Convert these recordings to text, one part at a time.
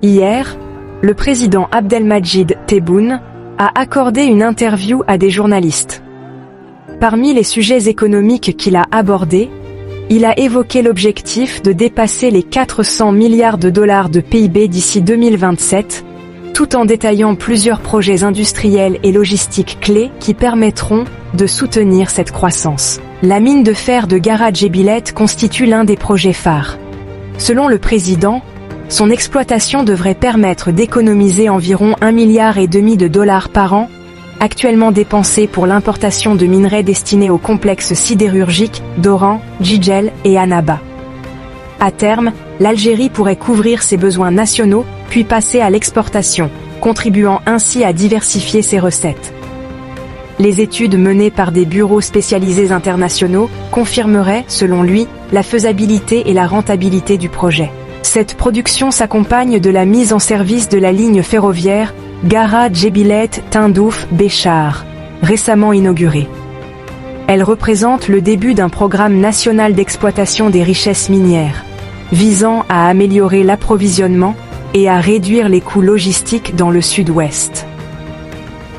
Hier, le président Abdelmadjid Tebboune a accordé une interview à des journalistes. Parmi les sujets économiques qu'il a abordés, il a évoqué l'objectif de dépasser les 400 milliards de dollars de PIB d'ici 2027, tout en détaillant plusieurs projets industriels et logistiques clés qui permettront de soutenir cette croissance. La mine de fer de Gara Djebilet constitue l'un des projets phares. Selon le président, son exploitation devrait permettre d'économiser environ 1,5 milliard de dollars par an, actuellement dépensés pour l'importation de minerais destinés aux complexes sidérurgiques d'Oran, Jijel et Annaba. À terme, l'Algérie pourrait couvrir ses besoins nationaux, puis passer à l'exportation, contribuant ainsi à diversifier ses recettes. Les études menées par des bureaux spécialisés internationaux confirmeraient, selon lui, la faisabilité et la rentabilité du projet. Cette production s'accompagne de la mise en service de la ligne ferroviaire Gara Djebilet Tindouf Béchar, récemment inaugurée. Elle représente le début d'un programme national d'exploitation des richesses minières, visant à améliorer l'approvisionnement et à réduire les coûts logistiques dans le sud-ouest.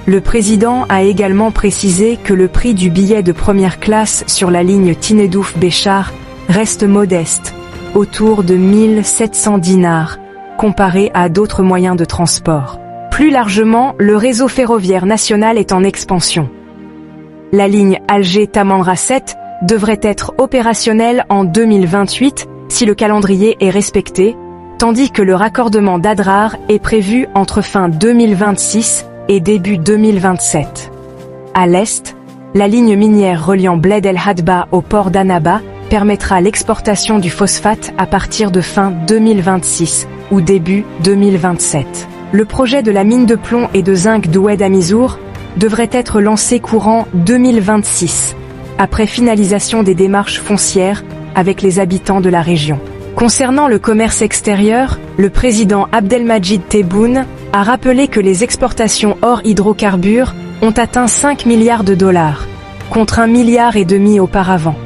Le président a également précisé que le prix du billet de première classe sur la ligne Tindouf Béchar reste modeste, autour de 1700 dinars, comparé à d'autres moyens de transport. Plus largement, le réseau ferroviaire national est en expansion. La ligne Alger-Tamanrasset devrait être opérationnelle en 2028 si le calendrier est respecté, tandis que le raccordement d'Adrar est prévu entre fin 2026 et début 2027. À l'est, la ligne minière reliant Bled El Hadba au port d'Annaba permettra l'exportation du phosphate à partir de fin 2026 ou début 2027. Le projet de la mine de plomb et de zinc d'Oued Amizour devrait être lancé courant 2026, après finalisation des démarches foncières avec les habitants de la région. Concernant le commerce extérieur, le président Abdelmadjid Tebboune a rappelé que les exportations hors hydrocarbures ont atteint 5 milliards de dollars, contre 1,5 milliard auparavant.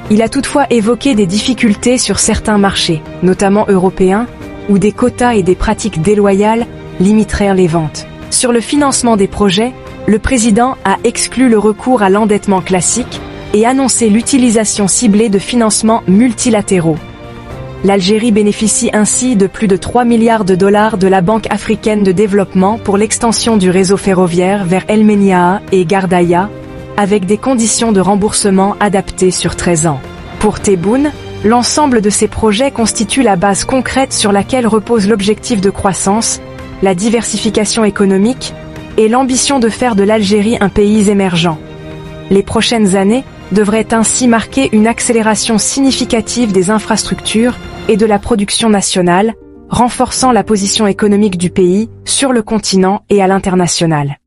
Il a toutefois évoqué des difficultés sur certains marchés, notamment européens, où des quotas et des pratiques déloyales limiteraient les ventes. Sur le financement des projets, le président a exclu le recours à l'endettement classique et annoncé l'utilisation ciblée de financements multilatéraux. L'Algérie bénéficie ainsi de plus de 3 milliards de dollars de la Banque africaine de développement pour l'extension du réseau ferroviaire vers El Menia et Gardaïa, avec des conditions de remboursement adaptées sur 13 ans. Pour Tebboune, l'ensemble de ces projets constitue la base concrète sur laquelle repose l'objectif de croissance, la diversification économique et l'ambition de faire de l'Algérie un pays émergent. Les prochaines années devraient ainsi marquer une accélération significative des infrastructures et de la production nationale, renforçant la position économique du pays sur le continent et à l'international.